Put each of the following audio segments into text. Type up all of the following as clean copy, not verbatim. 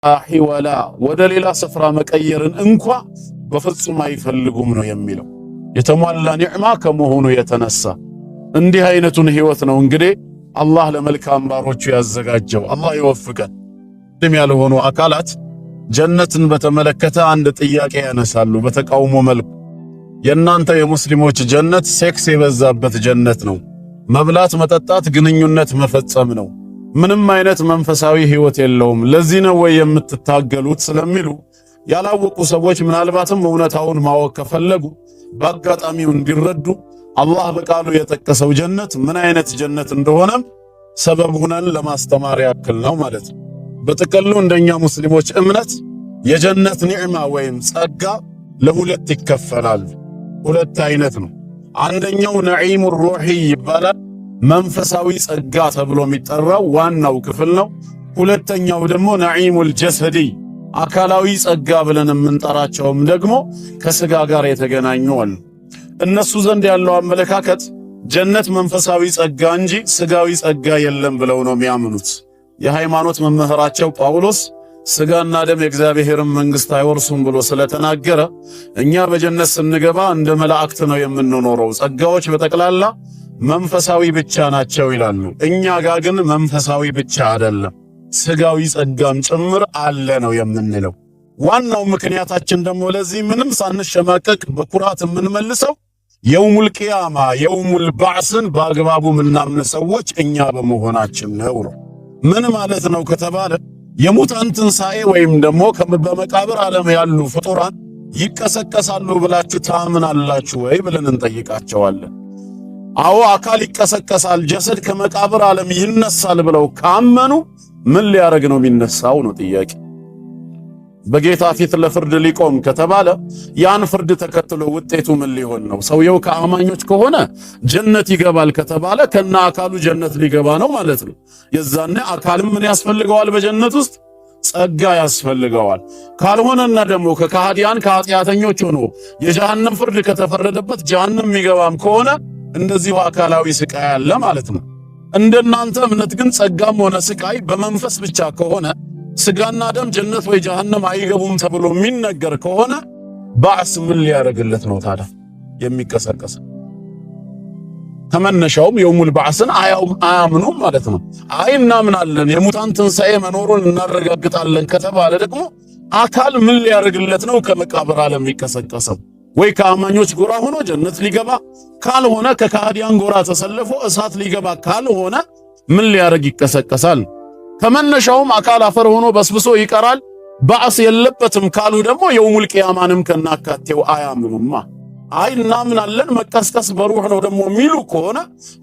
ሒወላ ወደ ሌላ ስፍራ መቀየርን እንኳ በፍጹም አይፈልጉም ነው የሚለው። የተሟላ ኒዕማ ከመሆኑ የተነሳ እንዲህ አይነቱን ህይወት ነው እንግዲህ አላህ ለመልካም ባሮቹ ያዘጋጀው። አላህ ይወፍቀን። ድም ያልሆኑ አካላት ጀነትን በተመለከተ አንድ ጥያቄ ያነሳሉ በተቃውሞ መልኩ። የእናንተ የሙስሊሞች ጀነት ሴክስ የበዛበት ጀነት ነው፣ መብላት፣ መጠጣት፣ ግንኙነት መፈጸም ነው፣ ምንም አይነት መንፈሳዊ ህይወት የለውም፣ ለዚህ ነው ወይ የምትታገሉት ስለሚሉ ያላወቁ ሰዎች ምናልባትም እውነታውን ማወቅ ከፈለጉ በአጋጣሚው እንዲረዱ አላህ በቃሉ የጠቀሰው ጀነት ምን አይነት ጀነት እንደሆነ ሰበብ ሆነን ለማስተማር ያክል ነው ማለት ነው። በጥቅሉ እንደኛ ሙስሊሞች እምነት የጀነት ኒዕማ ወይም ጸጋ ለሁለት ይከፈላል። ሁለት አይነት ነው። አንደኛው ነዒሙ ሩሂ ይባላል፣ መንፈሳዊ ጸጋ ተብሎ የሚጠራው ዋናው ክፍል ነው። ሁለተኛው ደግሞ ነዒሙል ጀሰዲ አካላዊ ጸጋ ብለን የምንጠራቸውም ደግሞ ከስጋ ጋር የተገናኙ አሉ። እነሱ ዘንድ ያለው አመለካከት ጀነት መንፈሳዊ ጸጋ እንጂ ስጋዊ ጸጋ የለም ብለው ነው የሚያምኑት። የሃይማኖት መምህራቸው ጳውሎስ ስጋና ደም የእግዚአብሔርን መንግሥት አይወርሱም ብሎ ስለተናገረ እኛ በጀነት ስንገባ እንደ መላእክት ነው የምንኖረው፣ ጸጋዎች በጠቅላላ መንፈሳዊ ብቻ ናቸው ይላሉ። እኛ ጋር ግን መንፈሳዊ ብቻ አይደለም፣ ስጋዊ ጸጋም ጭምር አለ ነው የምንለው። ዋናው ምክንያታችን ደግሞ ለዚህ ምንም ሳንሸማቀቅ በኩራት የምንመልሰው የውሙል ቂያማ የውሙል ባዕስን በአግባቡ ምናምን ሰዎች እኛ በመሆናችን ነው። ምን ማለት ነው ከተባለ የሙታን ትንሣኤ ወይም ደግሞ በመቃብር ዓለም ያሉ ፍጡራን ይቀሰቀሳሉ ብላችሁ ታምናላችሁ ወይ ብለን እንጠይቃቸዋለን። አዎ አካል ይቀሰቀሳል፣ ጀሰድ ከመቃብር ዓለም ይነሳል ብለው ካመኑ ምን ሊያረግ ነው የሚነሳው ነው ጥያቄ። በጌታ ፊት ለፍርድ ሊቆም ከተባለ ያን ፍርድ ተከትሎ ውጤቱ ምን ሊሆን ነው? ሰውየው ከአማኞች ከሆነ ጀነት ይገባል ከተባለ ከና አካሉ ጀነት ሊገባ ነው ማለት ነው። የዛኔ አካልም ምን ያስፈልገዋል? በጀነት ውስጥ ጸጋ ያስፈልገዋል። ካልሆነና ደግሞ ከካህዲያን ከኃጢአተኞች ሆኖ የጀሃነም ፍርድ ከተፈረደበት ጀሃነም የሚገባም ከሆነ እንደዚሁ አካላዊ ስቃይ አለ ማለት ነው። እንደናንተ እምነት ግን ጸጋም ሆነ ስቃይ በመንፈስ ብቻ ከሆነ ስጋና ደም ጀነት ወይ ጀሃነም አይገቡም ተብሎ የሚነገር ከሆነ ባዕስ ምን ሊያደርግለት ነው ታዲያ የሚቀሰቀስ? ተመነሻውም የውሙል ባዕስን አያምኑም ማለት ነው። አይ እናምናለን የሙታን ትንሣኤ መኖሩን እናረጋግጣለን ከተባለ ደግሞ አካል ምን ሊያደርግለት ነው ከመቃብር ዓለም የሚቀሰቀሰው? ወይ ከአማኞች ጎራ ሆኖ ጀነት ሊገባ ካልሆነ ከካህዲያን ጎራ ተሰልፎ እሳት ሊገባ ካልሆነ ምን ሊያደርግ ይቀሰቀሳል? ከመነሻውም አካል አፈር ሆኖ በስብሶ ይቀራል፣ ባዕስ የለበትም ካሉ ደግሞ የውሙል ቂያማንም ከናካቴው አያምኑማ። አይ እናምናለን መቀስቀስ በሩህ ነው ደግሞ የሚሉ ከሆነ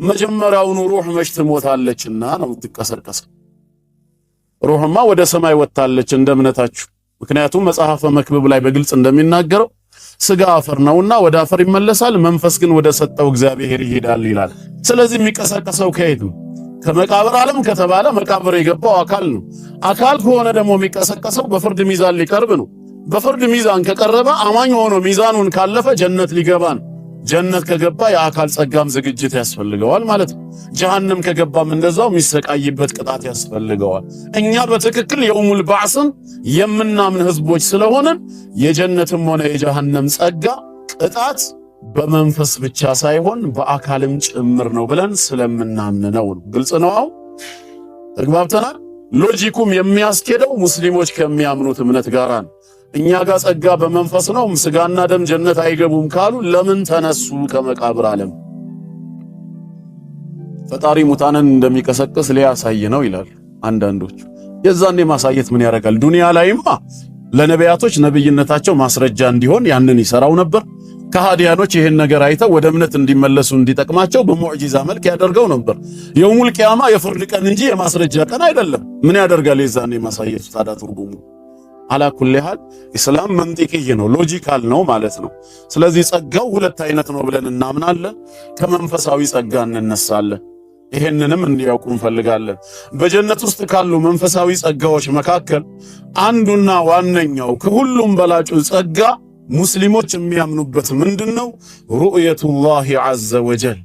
መጀመሪያውኑ ሩህ መች ትሞታለችና ነው ትቀሰቀስ። ሩህማ ወደ ሰማይ ወጣለች እንደ እምነታችሁ። ምክንያቱም መጽሐፈ መክብብ ላይ በግልጽ እንደሚናገረው ስጋ አፈር ነውና ወደ አፈር ይመለሳል፣ መንፈስ ግን ወደ ሰጠው እግዚአብሔር ይሄዳል ይላል። ስለዚህ የሚቀሰቀሰው ከየት ነው? ከመቃብር ዓለም ከተባለ መቃብር የገባው አካል ነው። አካል ከሆነ ደግሞ የሚቀሰቀሰው በፍርድ ሚዛን ሊቀርብ ነው። በፍርድ ሚዛን ከቀረበ አማኝ ሆኖ ሚዛኑን ካለፈ ጀነት ሊገባ ነው። ጀነት ከገባ የአካል ጸጋም ዝግጅት ያስፈልገዋል ማለት ነው። ጀሃነም ከገባም እንደዛው የሚሰቃይበት ቅጣት ያስፈልገዋል። እኛ በትክክል የውሙል ባዕስን የምናምን ህዝቦች ስለሆነን የጀነትም ሆነ የጀሃነም ጸጋ ቅጣት በመንፈስ ብቻ ሳይሆን በአካልም ጭምር ነው ብለን ስለምናምን ነው። ግልጽ ነው። አሁን ተግባብተናል። ሎጂኩም የሚያስኬደው ሙስሊሞች ከሚያምኑት እምነት ጋር ነው። እኛ ጋር ጸጋ በመንፈስ ነው፣ ስጋና ደም ጀነት አይገቡም ካሉ ለምን ተነሱ ከመቃብር ዓለም? ፈጣሪ ሙታንን እንደሚቀሰቅስ ሊያሳይ ነው ይላል አንዳንዶች። የዛኔ ማሳየት ምን ያደርጋል? ዱንያ ላይማ ለነቢያቶች ነብይነታቸው ማስረጃ እንዲሆን ያንን ይሰራው ነበር። ከሃዲያኖች ይሄን ነገር አይተው ወደ እምነት እንዲመለሱ እንዲጠቅማቸው በሙዕጂዛ መልክ ያደርገው ነበር። የውሙል ቂያማ የፍርድ ቀን እንጂ የማስረጃ ቀን አይደለም። ምን ያደርጋል? የዛኔ ማሳየቱ ታዲያ ትርጉሙ አላ ኩሊ ሃል ኢስላም መንጢቅይ ነው፣ ሎጂካል ነው ማለት ነው። ስለዚህ ጸጋው ሁለት አይነት ነው ብለን እናምናለን። ከመንፈሳዊ ጸጋ እንነሳለን። ይሄንንም እንዲያውቁ እንፈልጋለን። በጀነት ውስጥ ካሉ መንፈሳዊ ጸጋዎች መካከል አንዱና ዋነኛው ከሁሉም በላጩ ጸጋ ሙስሊሞች የሚያምኑበት ምንድነው? ሩእየቱላሂ ዐዘ ወጀል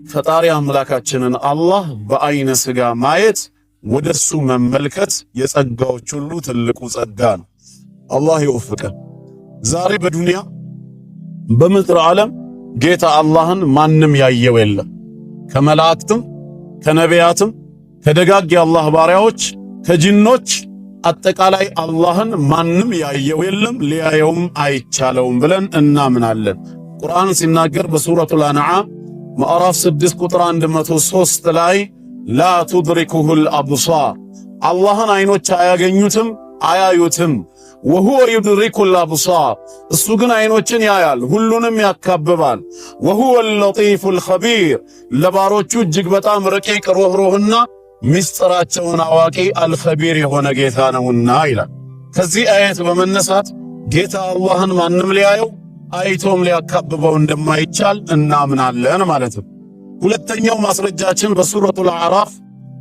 ፈጣሪ አምላካችንን አላህ በአይነ ስጋ ማየት ወደሱ መመልከት የጸጋዎች ሁሉ ትልቁ ጸጋ ነው። አላህ ይወፍቀን። ዛሬ በዱንያ በምድር ዓለም ጌታ አላህን ማንም ያየው የለም። ከመላእክትም ከነቢያትም ከደጋግ የአላህ ባሪያዎች ከጂኖች አጠቃላይ አላህን ማንም ያየው የለም፣ ሊያየውም አይቻለውም ብለን እናምናለን። ቁርአን ሲናገር በሱረቱል አንዓም ምዕራፍ 6 ቁጥር 103 ላይ ላ ቱድሪኩሁል አብሳር አላህን አይኖች አያገኙትም አያዩትም፣ ወሁወ ዩድሪኩል አብሳር እሱ ግን አይኖችን ያያል ሁሉንም ያካብባል፣ ወሁወል ለጢፉል ኸቢር ለባሮቹ እጅግ በጣም ረቂቅ ሩህሩህና ምስጢራቸውን አዋቂ አልኸቢር የሆነ ጌታ ነውና ይላል። ከዚህ አየት በመነሳት ጌታ አላህን ማንም ሊያየው አይቶም ሊያካብበው እንደማይቻል እናምናለን ማለት ነው። ሁለተኛው ማስረጃችን በሱረቱል አዕራፍ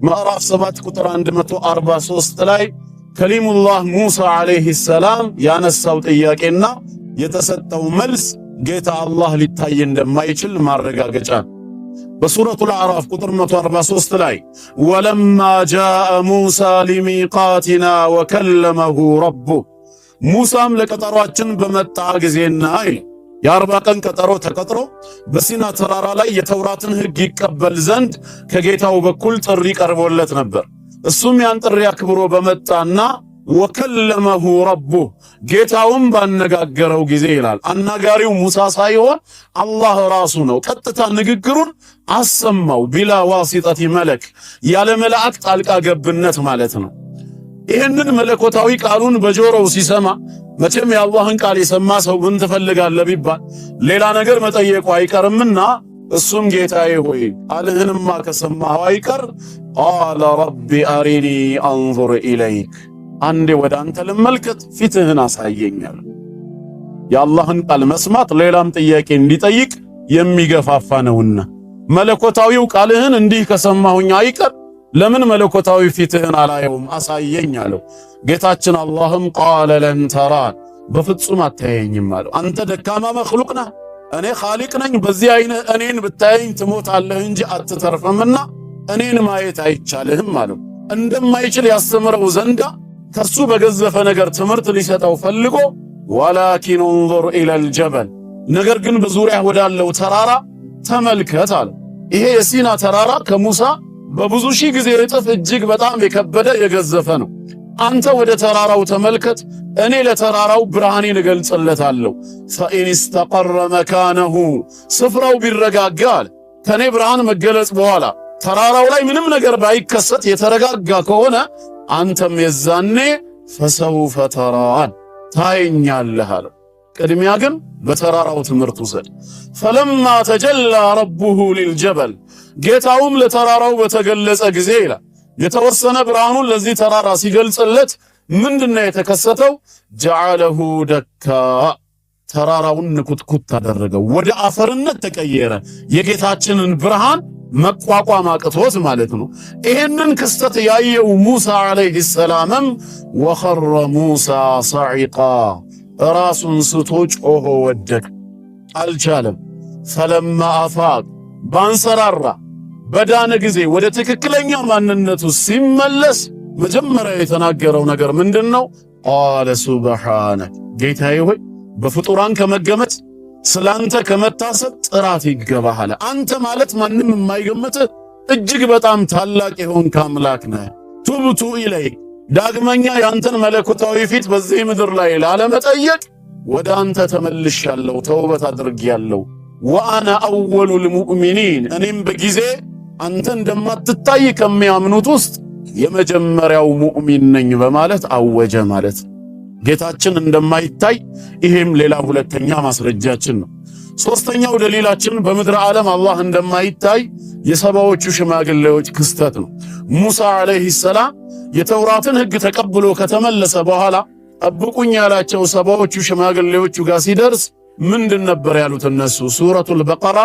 ምዕራፍ 7 ቁጥር 143 ላይ ከሊሙላህ ሙሳ አለይሂ ሰላም ያነሳው ጥያቄና የተሰጠው መልስ ጌታ አላህ ሊታይ እንደማይችል ማረጋገጫ። በሱረቱል አዕራፍ ቁጥር 143 ላይ ወለማ ጃአ ሙሳ ሊሚቃቲና ወከለመሁ ረቡህ ሙሳም ለቀጠሯችን በመጣ ጊዜና የ40 ቀን ቀጠሮ ተቀጥሮ በሲና ተራራ ላይ የተውራትን ሕግ ይቀበል ዘንድ ከጌታው በኩል ጥሪ ቀርቦለት ነበር። እሱም ያን ጥሪ አክብሮ በመጣና ወከለመሁ ረቡህ ጌታውም ባነጋገረው ጊዜ ይላል። አናጋሪው ሙሳ ሳይሆን አላህ ራሱ ነው። ቀጥታ ንግግሩን አሰማው ቢላ ዋሲጠቲ መለክ ያለ መልአክ ጣልቃ ገብነት ማለት ነው። ይህንን መለኮታዊ ቃሉን በጆሮው ሲሰማ መቼም የአላህን ቃል የሰማ ሰው ምን ትፈልጋለህ ቢባል ሌላ ነገር መጠየቁ አይቀርምና እሱም ጌታዬ ሆይ ቃልህንማ ከሰማሁ አይቀር ቃለ ረቢ አሪኒ አንዙር ኢለይክ አንዴ ወደ አንተ ልመልከት ፊትህን አሳየኛል። የአላህን ቃል መስማት ሌላም ጥያቄ እንዲጠይቅ የሚገፋፋ ነውና መለኮታዊው ቃልህን እንዲህ ከሰማሁኝ አይቀር ለምን መለኮታዊ ፊትህን አላየውም አሳየኝ አለው። ጌታችን አላህም ቃለ ለን ተራን በፍጹም አታየኝም አለው። አንተ ደካማ መኽሉቅ ነህ፣ እኔ ኻሊቅ ነኝ። በዚህ አይነት እኔን ብታየኝ ትሞታለህ እንጂ አትተርፍምና እኔን ማየት አይቻልህም አለው። እንደማይችል ያስተምረው ዘንዳ ከሱ በገዘፈ ነገር ትምህርት ሊሰጠው ፈልጎ ወላኪን እንظር ኢለል ጀበል ነገር ግን በዙሪያ ወዳለው ተራራ ተመልከት አለ። ይሄ የሲና ተራራ ከሙሳ በብዙ ሺህ ጊዜ እጥፍ እጅግ በጣም የከበደ የገዘፈ ነው። አንተ ወደ ተራራው ተመልከት፣ እኔ ለተራራው ብርሃኔን እገልጽለታለሁ። ፈኢን ኢስተቀረ መካነሁ ስፍራው ቢረጋጋ ከኔ ብርሃን መገለጽ በኋላ ተራራው ላይ ምንም ነገር ባይከሰት የተረጋጋ ከሆነ አንተም የዛኔ ፈሰውፈ ተራን ታየኛለህ አለው። ቅድሚያ ግን በተራራው ትምህርት ውሰድ። ፈለማ ተጀላ ረቡሁ ሊልጀበል ጌታውም ለተራራው በተገለጸ ጊዜ ይላል የተወሰነ ብርሃኑን ለዚህ ተራራ ሲገልጽለት ምንድነው የተከሰተው? ጀዓለሁ ደካ ተራራውን ንኩትኩት አደረገው፣ ወደ አፈርነት ተቀየረ። የጌታችንን ብርሃን መቋቋም አቅቶት ማለት ነው። ይሄንን ክስተት ያየው ሙሳ አለይሂ ሰላምም ወኸረ ሙሳ ሰዒቃ ራሱን ስቶ ጮሆ ወደቀ፣ አልቻለም። ፈለማ አፋቅ ባንሰራራ በዳነ ጊዜ ወደ ትክክለኛ ማንነቱ ሲመለስ መጀመሪያ የተናገረው ነገር ምንድነው? ቃለ ሱብሓነክ ጌታዬ ሆይ በፍጡራን ከመገመት ስላንተ ከመታሰብ ጥራት ይገባሃል። አንተ ማለት ማንም የማይገምትህ እጅግ በጣም ታላቅ የሆንክ አምላክ ነህ። ቱብቱ ኢለይክ ዳግመኛ ያንተን መለኮታዊ ፊት በዚህ ምድር ላይ ላለመጠየቅ ወደ አንተ ተመልሻለሁ፣ ተውበት አድርጌያለሁ። ወአና አወሉል ሙእሚኒን እኔም በጊዜ አንተ እንደማትታይ ከሚያምኑት ውስጥ የመጀመሪያው ሙእሚን ነኝ በማለት አወጀ ማለት ነው። ጌታችን እንደማይታይ ይሄም ሌላ ሁለተኛ ማስረጃችን ነው። ሶስተኛው ደሊላችን በምድር ዓለም አላህ እንደማይታይ የሰባዎቹ ሽማግሌዎች ክስተት ነው። ሙሳ አለይሂ ሰላም የተውራትን ሕግ ተቀብሎ ከተመለሰ በኋላ ጠብቁኝ ያላቸው ሰባዎቹ ሽማግሌዎቹ ጋር ሲደርስ ምንድን ነበር ያሉት እነሱ? ሱረቱል በቀራ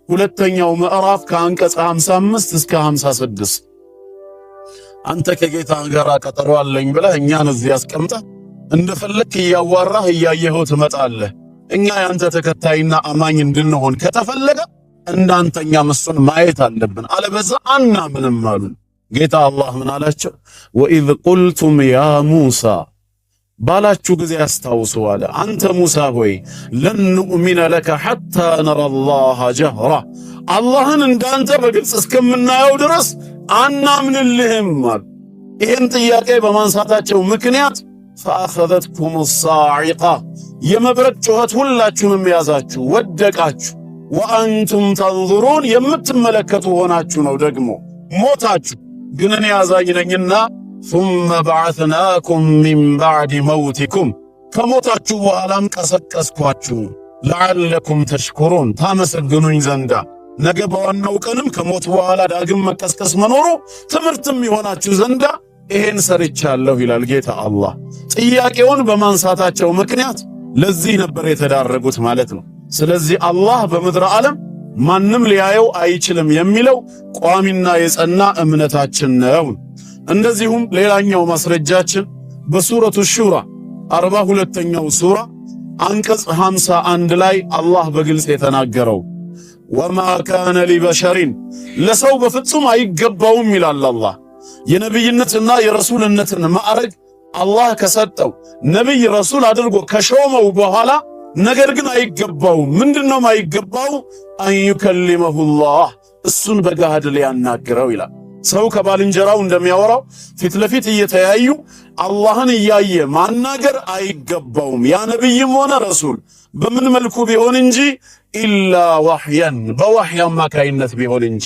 ሁለተኛው ምዕራፍ ከአንቀጽ 55 እስከ 56 አንተ ከጌታ ጋር ቀጠሮ አለኝ ብለህ እኛን እዚህ አስቀምጠህ እንደፈለክ እያዋራህ እያየኸው ትመጣለህ። እኛ ያንተ ተከታይና አማኝ እንድንሆን ከተፈለገ እንዳንተኛ እሱን ማየት አለብን፣ አለበዛ አናምንም አሉ። ጌታ አላህ ምን አላቸው? ወኢዝ ቁልቱም ያ ሙሳ ባላችሁ ጊዜ አስታውሱ አለ። አንተ ሙሳ ሆይ ለን ኑእሚነ ለከ ሐታ ነረ አላህ ጀህራ አላህን እንዳንተ በግልጽ እስከምናየው ድረስ አናምንልህም አሉ። ይህን ጥያቄ በማንሳታቸው ምክንያት ፈአኸዘትኩም ሳዒቃ የመብረቅ ጩኸት ሁላችሁንም ያዛችሁ፣ ወደቃችሁ። ወአንቱም ተንዙሩን የምትመለከቱ ሆናችሁ ነው ደግሞ ሞታችሁ። ግን እኔ አዛኝ ነኝና ثم بعثناكم من بعد موتكم ከሞታችሁ በኋላም ቀሰቀስኳችሁ ለዓለኩም ተሽኩሩን ታመሰግኑኝ ዘንዳ ነገ በዋናው ቀንም ከሞት በኋላ ዳግም መቀስቀስ መኖሩ ትምህርትም ይሆናችሁ ዘንዳ ይሄን ሰርቻለሁ ይላል ጌታ አላህ። ጥያቄውን በማንሳታቸው ምክንያት ለዚህ ነበር የተዳረጉት ማለት ነው። ስለዚህ አላህ በምድር ዓለም ማንም ሊያየው አይችልም የሚለው ቋሚና የጸና እምነታችን ነው። እንደዚሁም ሌላኛው ማስረጃችን በሱረቱ ሹራ 42ኛው ሱራ አንቀጽ 51 ላይ አላህ በግልጽ የተናገረው ወማ ካነ ሊበሸሪን ለሰው በፍጹም አይገባውም ይላል አላህ። የነብይነትና የረሱልነትን ማዕረግ አላህ ከሰጠው ነብይ ረሱል አድርጎ ከሾመው በኋላ ነገር ግን አይገባውም። ምንድነው ማይገባው? አንዩከሊመሁላህ እሱን በጋድ ሊያናግረው ይላል። ሰው ከባልንጀራው እንደሚያወራው ፊት ለፊት እየተያዩ አላህን እያየ ማናገር አይገባውም። ያ ነብይም ሆነ ረሱል በምን መልኩ ቢሆን እንጂ ኢላ ወህያን በወህይ አማካይነት ቢሆን እንጂ።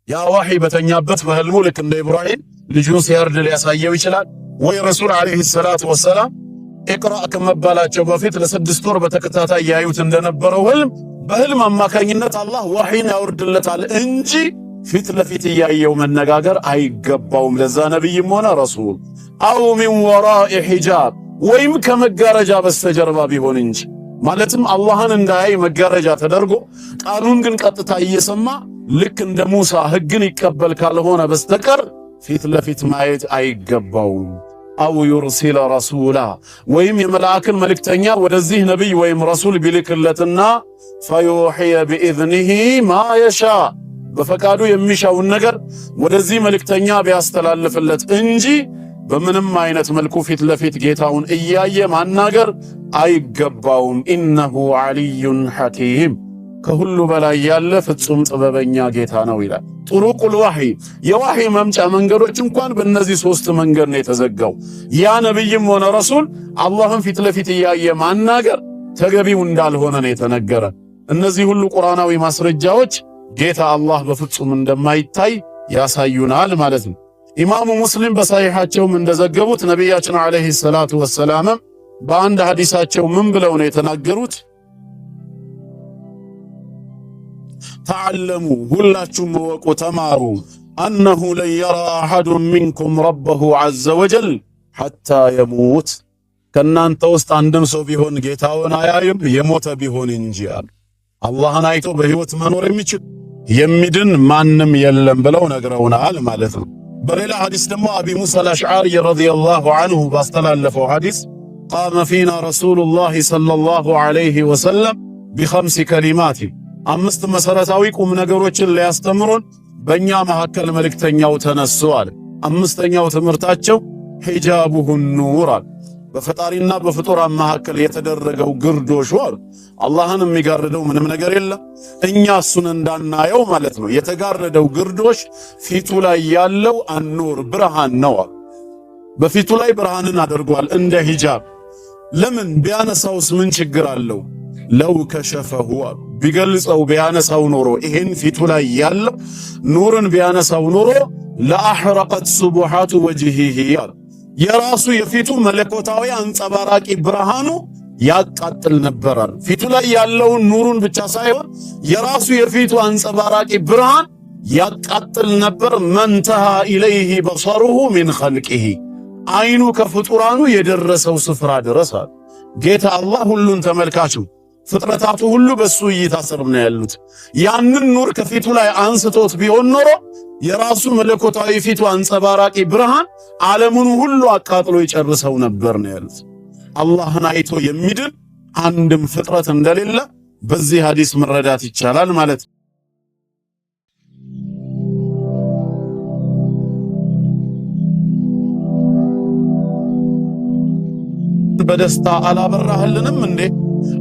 ያ ወህይ በተኛበት በህልሙ ልክ እንደ ኢብራሂም ልጁን ሲያርድ ሊያሳየው ይችላል። ወይ ረሱል አለይሂ ሰላቱ ወሰላም ኢቅራ ከመባላቸው በፊት ለ6 ወር በተከታታይ ያዩት እንደነበረው ህልም በህልም አማካኝነት አላህ ወህይን ያወርድለታል እንጂ ፊት ለፊት እያየው መነጋገር አይገባውም ለዛ ነብይም ሆነ ረሱል። አው ሚን ወራኢ ሒጃብ ወይም ከመጋረጃ በስተጀርባ ቢሆን እንጂ ማለትም አላህን እንዳያይ መጋረጃ ተደርጎ ቃሉን ግን ቀጥታ እየሰማ ልክ እንደ ሙሳ ህግን ይቀበል ካልሆነ በስተቀር ፊት ለፊት ማየት አይገባውም። አው ዩርሲለ ረሱላ ወይም የመላእክን መልእክተኛ ወደዚህ ነብይ ወይም ረሱል ቢልክለትና ፈዩሂየ ቢኢዝኒሂ ማ የሻ በፈቃዱ የሚሻውን ነገር ወደዚህ መልእክተኛ ቢያስተላልፍለት እንጂ በምንም አይነት መልኩ ፊት ለፊት ጌታውን እያየ ማናገር አይገባውም። ኢነሁ ዓሊዩን ሐኪም ከሁሉ በላይ ያለ ፍጹም ጥበበኛ ጌታ ነው ይላል። ጥሩቁል ወህይ የወህይ መምጫ መንገዶች እንኳን በእነዚህ 3 መንገድ ነው የተዘጋው። ያ ነብይም ሆነ ረሱል አላህን ፊት ለፊት እያየ ማናገር ተገቢው እንዳልሆነ ነው የተነገረ። እነዚህ ሁሉ ቁርአናዊ ማስረጃዎች ጌታ አላህ በፍጹም እንደማይታይ ያሳዩናል ማለት ነው። ኢማሙ ሙስሊም በሳሒሓቸውም እንደዘገቡት ነቢያችን አለይሂ ሰላቱ ወሰላም በአንድ ሐዲሳቸው ምን ብለው ነው የተናገሩት? ተዓለሙ ሁላችሁም ወቁ ተማሩ አነሁ ለን የራ አሐዱን ሚንኩም ረበሁ ዐዘ ወጀል ሐታ የሙት ከእናንተ ውስጥ አንድም ሰው ቢሆን ጌታውን አያይም የሞተ ቢሆን እንጂ አሉ። አላህን አይቶ በሕይወት መኖር የሚችል የሚድን ማንም የለም ብለው ነግረውናል ማለት ነው። በሌላ ሐዲስ ደግሞ አቢ ሙሳ አልአሽዓሪ ረዲየላሁ ዐንሁ ባስተላለፈው ሐዲስ ቃመ ፊና ረሱሉላህ ሰለላሁ ዐለይሂ ወሰለም ቢኸምስ ከሊማት 5 መሰረታዊ ቁም ነገሮችን ሊያስተምሩን በእኛ መካከል መልእክተኛው ተነሱ አለ። 5ኛው ትምህርታቸው ሒጃቡሁ ኑር አለ። በፈጣሪና በፍጡራን መካከል የተደረገው ግርዶሽ አለ። አላህን የሚጋርደው ምንም ነገር የለም፣ እኛ እሱን እንዳናየው ማለት ነው። የተጋረደው ግርዶሽ ፊቱ ላይ ያለው አኑር ብርሃን ነው። በፊቱ ላይ ብርሃንን አድርጓል እንደ ሂጃብ። ለምን ቢያነሳውስ ምን ችግር አለው? ለው ከሸፈሁ ቢገልጸው ቢያነሳው ኖሮ ይሄን ፊቱ ላይ ያለው ኑርን ቢያነሳው ኖሮ ለአሕረቀት ሱቡሓቱ ወጅሂሂ የራሱ የፊቱ መለኮታዊ አንጸባራቂ ብርሃኑ ያቃጥል ነበር። ፊቱ ላይ ያለውን ኑሩን ብቻ ሳይሆን የራሱ የፊቱ አንጸባራቂ ብርሃን ያቃጥል ነበር። መንተሃ ኢለይሂ በሰሩሁ ሚን ኸልቂሂ አይኑ ከፍጡራኑ የደረሰው ስፍራ ድረስ ጌታ አላህ ሁሉን ተመልካቹ ፍጥረታቱ ሁሉ በሱ እይታ ስር ነው ያሉት። ያንን ኑር ከፊቱ ላይ አንስቶት ቢሆን ኖሮ የራሱ መለኮታዊ ፊቱ አንጸባራቂ ብርሃን ዓለሙን ሁሉ አቃጥሎ ይጨርሰው ነበር ነው ያሉት። አላህን አይቶ የሚድን አንድም ፍጥረት እንደሌለ በዚህ ሐዲስ መረዳት ይቻላል ማለት ነው። በደስታ አላበራህልንም እንዴ?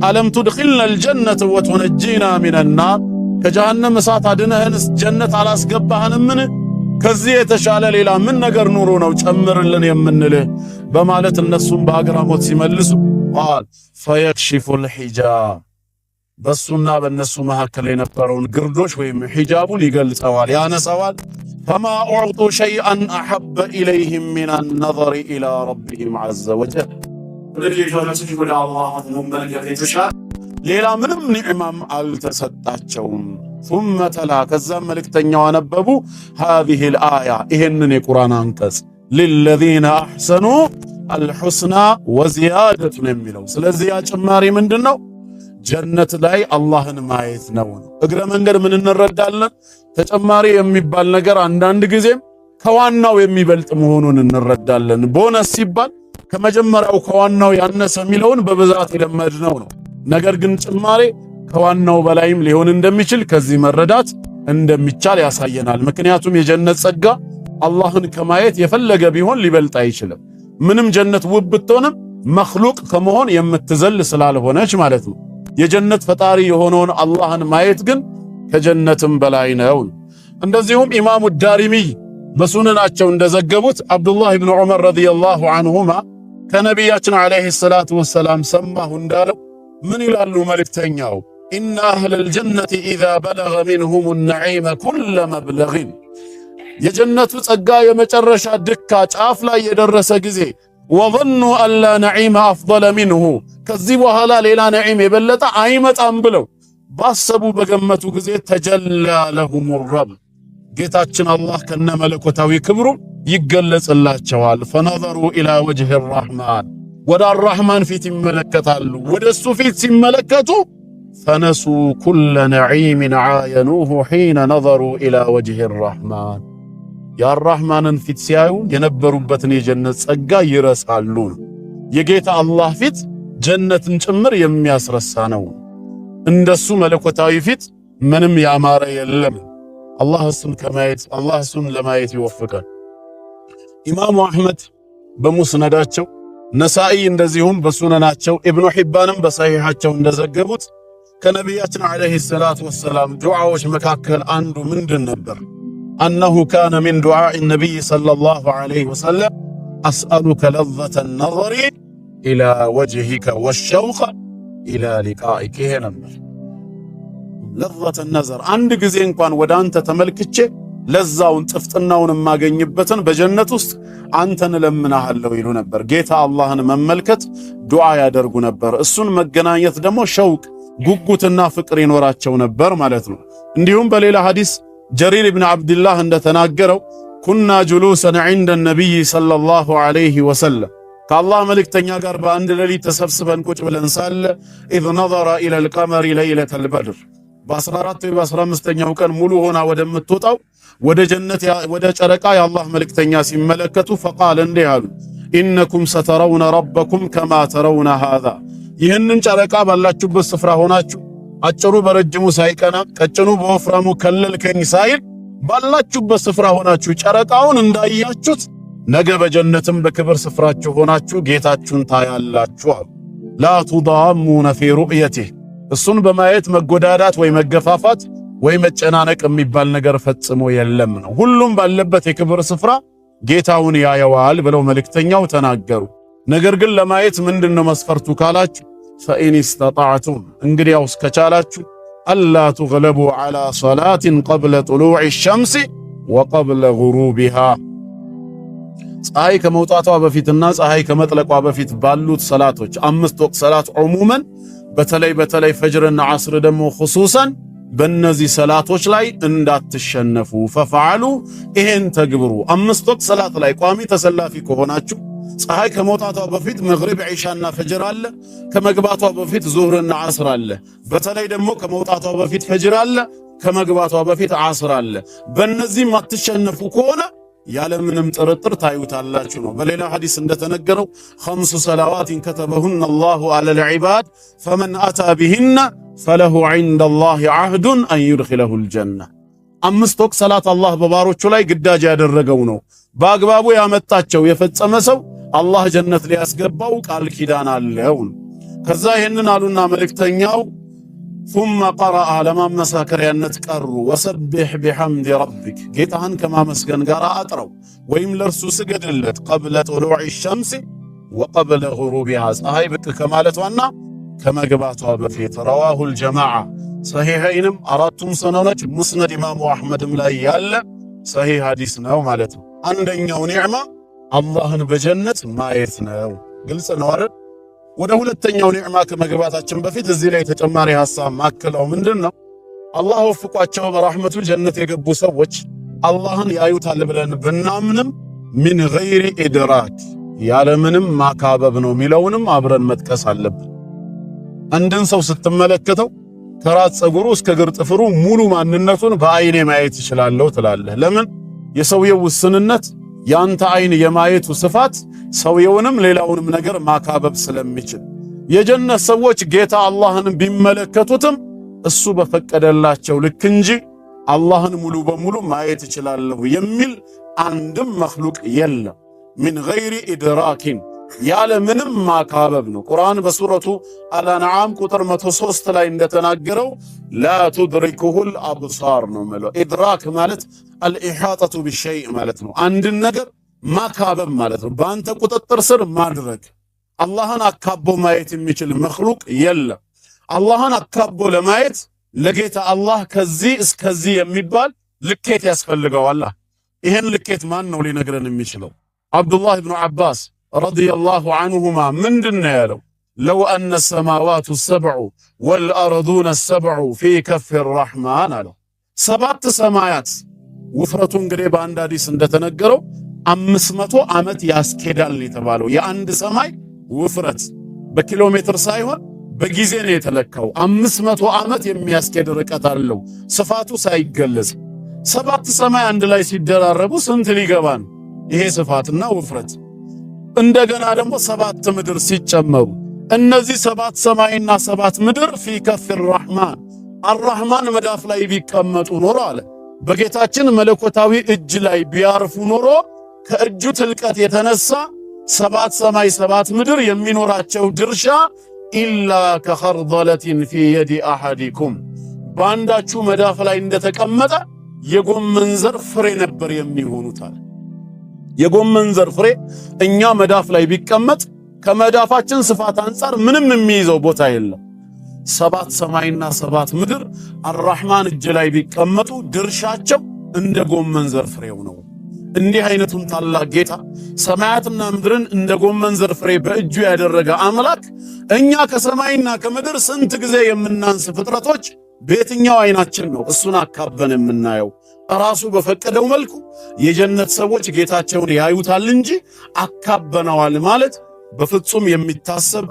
አለም ትድኺልና አልጀነተ ወቱነጂና ሚነናር ከጀሃነም እሳት አድነህንስ ጀነት አላስገባህንምን? ከዚህ የተሻለ ሌላ ምን ነገር ኑሮ ነው ጨምርልን የምንልህ? በማለት እነሱም በአግራሞት ሲመልሱ ቃል ፈየክሽፉል ሒጃብ በሱና በነሱ መካከል የነበረውን ግርዶሽ ወይም ሒጃቡን ይገልጸዋል፣ ያነሳዋል። ፈማ ኡዕጡ ሸይአን አሐበ ኢለይሂም ሚነ ነዘሪ ኢላ ረቢሂም ዐዘ ወጀል ወደ አላህ መመልከት የተሻለ ሌላ ምንም ኒዕማም አልተሰጣቸውም። ثم ተላ ከዛም መልእክተኛው አነበቡ هذه الآية ይሄንን የቁርአን አንቀጽ للذين أحسنوا الحسنى وزيادة የሚለው። ስለዚህ ያ ጭማሪ ምንድነው? ጀነት ላይ አላህን ማየት ነው። እግረ መንገድ ምን እንረዳለን? ተጨማሪ የሚባል ነገር አንዳንድ ጊዜም ከዋናው የሚበልጥ መሆኑን እንረዳለን። ቦነስ ሲባል ከመጀመሪያው ከዋናው ያነሰ የሚለውን በብዛት የለመድነው ነው። ነገር ግን ጭማሬ ከዋናው በላይም ሊሆን እንደሚችል ከዚህ መረዳት እንደሚቻል ያሳየናል። ምክንያቱም የጀነት ጸጋ አላህን ከማየት የፈለገ ቢሆን ሊበልጥ አይችልም። ምንም ጀነት ውብ ብትሆንም መኽሉቅ ከመሆን የምትዘል ስላልሆነች ማለት ነው። የጀነት ፈጣሪ የሆነውን አላህን ማየት ግን ከጀነትም በላይ ነው። እንደዚሁም ኢማሙ ዳሪሚ በሱነናቸው እንደዘገቡት አብዱላህ ኢብኑ ዑመር ረዲየላሁ ዐንሁማ ከነቢያችን ዓለይሂ ሰላቱ ወሰላም ሰማሁ እንዳለው ምን ይላሉ መልእክተኛው? ኢነ አህለል ጀነቲ ኢዛ በለገ ሚንሁሙ ነዒመ ኩለ መብለግን የጀነቱ ጸጋ የመጨረሻ ድካ ጫፍ ላይ የደረሰ ጊዜ ወظኑ አላ ነዒመ አፍضለ ሚንሁ ከዚህ በኋላ ሌላ ነዒም የበለጠ አይመጣም ብለው ባሰቡ በገመቱ ጊዜ ተጀላ ለሁም ረብ ጌታችን አላህ ከነ መለኮታዊ ክብሩ ይገለጽላቸዋል። ፈነዘሩ ኢላ ወጅህ አርራህማን ወደ አርራህማን ፊት ይመለከታሉ። ወደ እሱ ፊት ሲመለከቱ ፈነሱ ኩለ ነዒምን ዓየኑሁ ሒነ ነዘሩ ኢላ ወጅህ አርራህማን የአርራህማንን ፊት ሲያዩ የነበሩበትን የጀነት ጸጋ ይረሳሉ። የጌታ አላህ ፊት ጀነትን ጭምር የሚያስረሳ ነው። እንደሱ መለኮታዊ ፊት ምንም ያማረ የለም። አላህ እሱን ለማየት ይወፍቃል። ኢማሙ አሕመድ በሙስነዳቸው ነሳኢ እንደዚሁም በሱነናቸው ኢብኑ ሒባንም በሰሒሓቸው እንደዘገቡት ከነቢያችን ዓለይሂ ሰላቱ ወሰላም ዱዓዎች መካከል አንዱ ምንድን ነበር? አነሁ ካነ ሚን ዱዓኢ ነቢይ ሰለላሁ ዐለይሂ ወሰለም አስአሉከ ለዘተ ነዘሪ ኢላ ወጅሂከ ወሸውቀ ኢላ ሊቃኢከ። ይሄ ነበር ለዘተ ነዘር፣ አንድ ጊዜ እንኳን ወደ አንተ ተመልክቼ ለዛውን ጥፍጥናውን የማገኝበትን በጀነት ውስጥ አንተን እለምንሃለሁ ይሉ ነበር። ጌታ አላህን መመልከት ዱዓ ያደርጉ ነበር። እሱን መገናኘት ደግሞ ሸውቅ ጉጉትና ፍቅር ይኖራቸው ነበር ማለት ነው። እንዲሁም በሌላ ሐዲስ ጀሪር ኢብኑ አብድላህ እንደተናገረው ኩና ጁሉሰን ዐንደ ነቢይ ሰለላሁ ዐለይሂ ወሰለም ከአላህ መልእክተኛ ጋር በአንድ ሌሊት ተሰብስበን ቁጭ ብለን ሳለ ኢዝ ነዘረ ኢለል ቀመሪ ለይለተል በድር በ14 ወይ በ15ኛው ቀን ሙሉ ሆና ወደምትወጣው ወደ ጀነት ወደ ጨረቃ የአላህ መልእክተኛ ሲመለከቱ ፈቃል እንዲህ አሉ፣ ኢነኩም ሰተረውነ ረበኩም ከማ ተረውነ ሃዛ ይህንን ጨረቃ ባላችሁበት ስፍራ ሆናችሁ አጭሩ በረጅሙ ሳይቀና ቀጭኑ በወፍራሙ ከለልከኝ ሳይል ባላችሁበት ስፍራ ሆናችሁ ጨረቃውን እንዳያችሁት ነገ በጀነትም በክብር ስፍራችሁ ሆናችሁ ጌታችሁን ታያላችሁ። ላ ቱዳሙነ ፊ ሩእየቲህ እሱን በማየት መጎዳዳት ወይ መገፋፋት ወይ መጨናነቅ የሚባል ነገር ፈጽሞ የለም ነው። ሁሉም ባለበት የክብር ስፍራ ጌታውን ያየዋል ብለው መልእክተኛው ተናገሩ። ነገር ግን ለማየት ምንድነው መስፈርቱ ካላችሁ ፈኢን ኢስተጣዕቱም እንግዲያውስ ከቻላችሁ አላ ትግለቡ ዐላ ሰላትን ቀብለ ጡሉዕ ሸምሲ ወቀብለ ጉሩቢሃ ፀሐይ ከመውጣቷ በፊትና ፀሐይ ከመጥለቋ በፊት ባሉት ሰላቶች 5 ወቅት ሰላት ዑሙመን በተለይ ፈጅርና ዐስር ደግሞ ኹሱሰን በእነዚህ ሰላቶች ላይ እንዳትሸነፉ ፈፈዓሉ ይሄን ተግብሩ። 5 ወቅት ሰላት ላይ ቋሚ ተሰላፊ ከሆናችሁ ፀሐይ ከመውጣቷ በፊት መግሪብ ዒሻና ፈጅር አለ፣ ከመግባቷ በፊት ዙህርና ዐስር አለ። በተለይ ደግሞ ከመውጣቷ በፊት ፈጅር አለ፣ ከመግባቷ በፊት ዐስር አለ። በእነዚህ ማትሸነፉ ከሆነ ያለምንም ጥርጥር ታዩታላችሁ ነው። በሌላ ሐዲስ እንደተነገረው 5 ሰላዋትን ከተበሁነ አላሁ ዐለል ዒባድ ፈመን አታ ቢሂነ ፈለሁ ዐንደላሂ ዐህዱን አን ዩድኺለሁል ጀነ 5 ወቅት ሰላት አላህ በባሮቹ ላይ ግዳጅ ያደረገው ነው። በአግባቡ ያመጣቸው የፈጸመ ሰው አላህ ጀነት ሊያስገባው ቃል ኪዳን አለው። ከዛ ይህንን አሉና መልእክተኛው ثم قرأ لما مساكريانت قروا وسبح بحمد ربك ጌታህን ከማመስገን ጋር አጥረው ወይም ለርሱ ስገድለት قبل طلوع الشمس وقبل غروبها ፀሐይ ብቅ ከማለቷና ከመግባቷ በፊት رواه الجماعة صحيحينم አራቱም ሰነዶች ሙስነድ ኢማሙ አህመድም ላይ ያለ صحيح ሐዲስ ነው ማለት ነው። አንደኛው ኒዕማ አላህን በጀነት ማየት ነው። ግልጽ ነው አይደል? ወደ ሁለተኛው ኒዕማ ከመግባታችን በፊት እዚህ ላይ ተጨማሪ ሐሳብ ማከለው ምንድነው? አላህ ወፍቋቸው በረህመቱ ጀነት የገቡ ሰዎች አላህን ያዩታል ብለን ብናምንም ምን ገይሪ ኢድራክ ያለምንም ማካበብ ነው የሚለውንም አብረን መጥቀስ አለብን። አንድን ሰው ስትመለከተው ከራስ ፀጉሩ እስከ እግር ጥፍሩ ሙሉ ማንነቱን በአይኔ ማየት ይችላልው ትላለህ። ለምን? የሰውየው ውስንነት ያንተ አይን የማየቱ ስፋት ሰውየውንም ሌላውንም ነገር ማካበብ ስለሚችል የጀነት ሰዎች ጌታ አላህን ቢመለከቱትም እሱ በፈቀደላቸው ልክ እንጂ አላህን ሙሉ በሙሉ ማየት ይችላልው የሚል አንድም መኽሉቅ የለም። ምን ገይሪ ኢድራኪን ያለ ምንም ማካበብ ነው። ቁርአን በሱረቱ አልአንዓም ቁጥር 103 ላይ እንደተናገረው ላ ቱድሪኩሁል አብሳር ነው ማለት። ኢድራክ ማለት አልኢሓጠቱ ቢሸይእ ማለት ነው። አንድን ነገር ማካበብ ማለት ነው። በአንተ ቁጥጥር ስር ማድረግ። አላህን አካቦ ማየት የሚችል መኽሉቅ የለም። አላህን አካቦ ለማየት ለጌታ አላህ ከዚህ እስከዚህ የሚባል ልኬት ያስፈልገዋል። ይሄን ልኬት ማን ነው ሊነግረን የሚችለው? አብዱላህ ኢብኑ አባስ ረዲየላሁ ዐንሁማ ምንድነው ያለው? ለው አነ ሰማዋቱ ሰብዑ ወልአርዱነ ሰብዑ ፊ ከፍ ረሕማን አለው። ሰባት ሰማያት ውፍረቱ እንግዲህ በአንድ ሐዲስ እንደተነገረው 500 ዓመት ያስኬዳል የተባለው የአንድ ሰማይ ውፍረት በኪሎ ሜትር ሳይሆን በጊዜ ነው የተለካው። 500 ዓመት የሚያስኬድ ርቀት አለው ስፋቱ ሳይገለጽ። ሰባት ሰማይ አንድ ላይ ሲደራረቡ ስንት ሊገባን ይሄ ስፋትና ውፍረት? እንደገና ደግሞ ሰባት ምድር ሲጨመሩ እነዚህ ሰባት ሰማይና ሰባት ምድር ፊ ከፍ ረሕማን አርራህማን መዳፍ ላይ ቢቀመጡ ኖሮ አለ በጌታችን መለኮታዊ እጅ ላይ ቢያርፉ ኖሮ ከእጁ ትልቀት የተነሳ ሰባት ሰማይ ሰባት ምድር የሚኖራቸው ድርሻ ኢላ ከኸርደለቲን ፊ የዲ አሐዲኩም በአንዳችሁ መዳፍ ላይ እንደተቀመጠ የጎመን ዘር ፍሬ ነበር የሚሆኑት አለ። የጎመን ዘር ፍሬ እኛ መዳፍ ላይ ቢቀመጥ ከመዳፋችን ስፋት አንፃር ምንም የሚይዘው ቦታ የለም። ሰባት ሰማይና ሰባት ምድር አርራህማን እጅ ላይ ቢቀመጡ ድርሻቸው እንደ ጎመን ዘር ፍሬው ነው። እንዲህ አይነቱን ታላቅ ጌታ ሰማያትና ምድርን እንደ ጎመን ዘር ፍሬ በእጁ ያደረገ አምላክ እኛ ከሰማይና ከምድር ስንት ጊዜ የምናንስ ፍጥረቶች በየትኛው አይናችን ነው እሱን አካበን የምናየው? ራሱ በፈቀደው መልኩ የጀነት ሰዎች ጌታቸውን ያዩታል እንጂ አካበነዋል ማለት በፍጹም የሚታሰብ